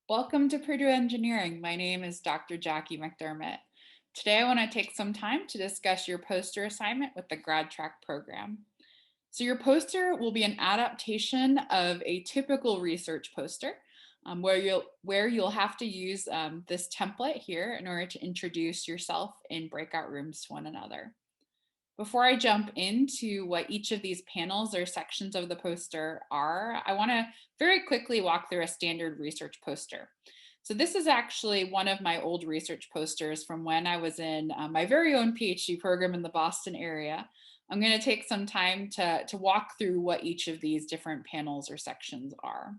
Welcome to Purdue Engineering. My name is Dr. Jackie McDermott. Today I want to take some time to discuss your poster assignment with the GradTrack program. So your poster will be an adaptation of a typical research poster where you'll have to use this template here in order to introduce yourself in breakout rooms to one another. Before I jump into what each of these panels or sections of the poster are, I want to very quickly walk through a standard research poster. So this is actually one of my old research posters from when I was in my very own PhD program in the Boston area. I'm going to take some time to walk through what each of these different panels or sections are.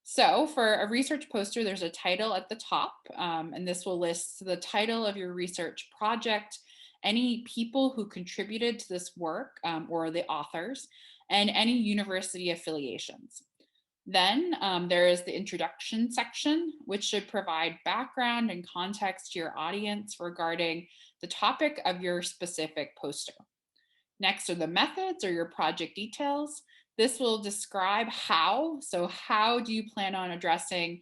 So for a research poster, there's a title at the top, and this will list the title of your research project, any people who contributed to this work or the authors, and any university affiliations. Then there is the introduction section, which should provide background and context to your audience regarding the topic of your specific poster. Next are the methods or your project details. This will describe how. So how do you plan on addressing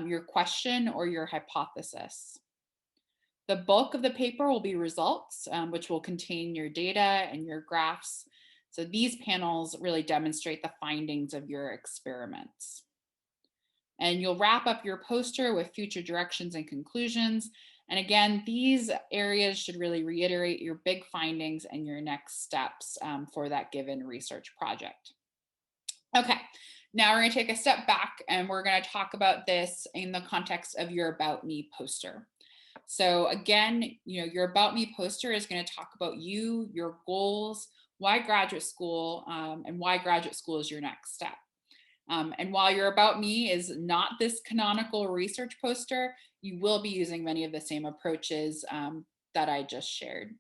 your question or your hypothesis? The bulk of the paper will be results, which will contain your data and your graphs. So these panels really demonstrate the findings of your experiments. And you'll wrap up your poster with future directions and conclusions. And again, these areas should really reiterate your big findings and your next steps for that given research project. Okay, now we're going to take a step back and we're going to talk about this in the context of your About Me poster. So again, your About Me poster is going to talk about you, your goals, why graduate school, and why graduate school is your next step. And while your About Me is not this canonical research poster, you will be using many of the same approaches that I just shared.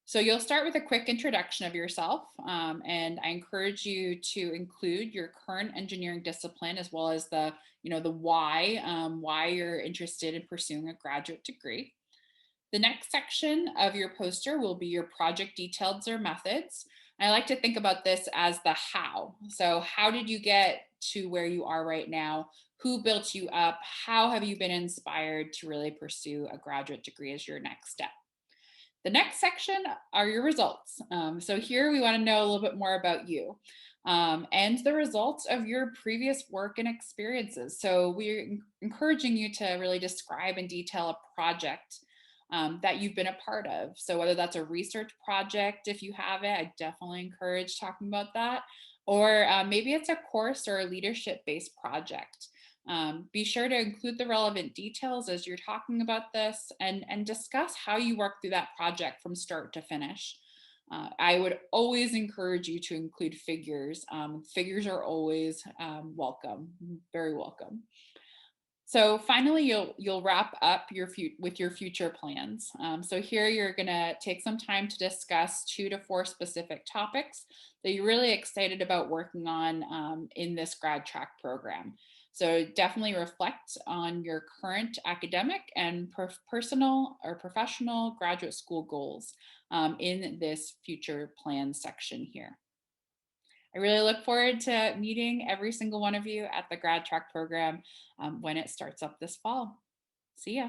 So you'll start with a quick introduction of yourself, and I encourage you to include your current engineering discipline as well as the why you're interested in pursuing a graduate degree. The next section of your poster will be your project details or methods. I like to think about this as the how. So how did you get to where you are right now? Who built you up? How have you been inspired to really pursue a graduate degree as your next step? The next section are your results. So here we want to know a little bit more about you and the results of your previous work and experiences. So we're encouraging you to really describe in detail a project that you've been a part of. So whether that's a research project, if you have it, I definitely encourage talking about that. Or maybe it's a course or a leadership-based project. Be sure to include the relevant details as you're talking about this and discuss how you work through that project from start to finish. I would always encourage you to include figures. Figures are always welcome, very welcome. So finally, you'll wrap up with your future plans. So here you're going to take some time to discuss 2 to 4 specific topics that you're really excited about working on in this GradTrack program. So definitely reflect on your current academic and personal or professional graduate school goals in this future plans section here. I really look forward to meeting every single one of you at the GradTrack program when it starts up this fall. See ya.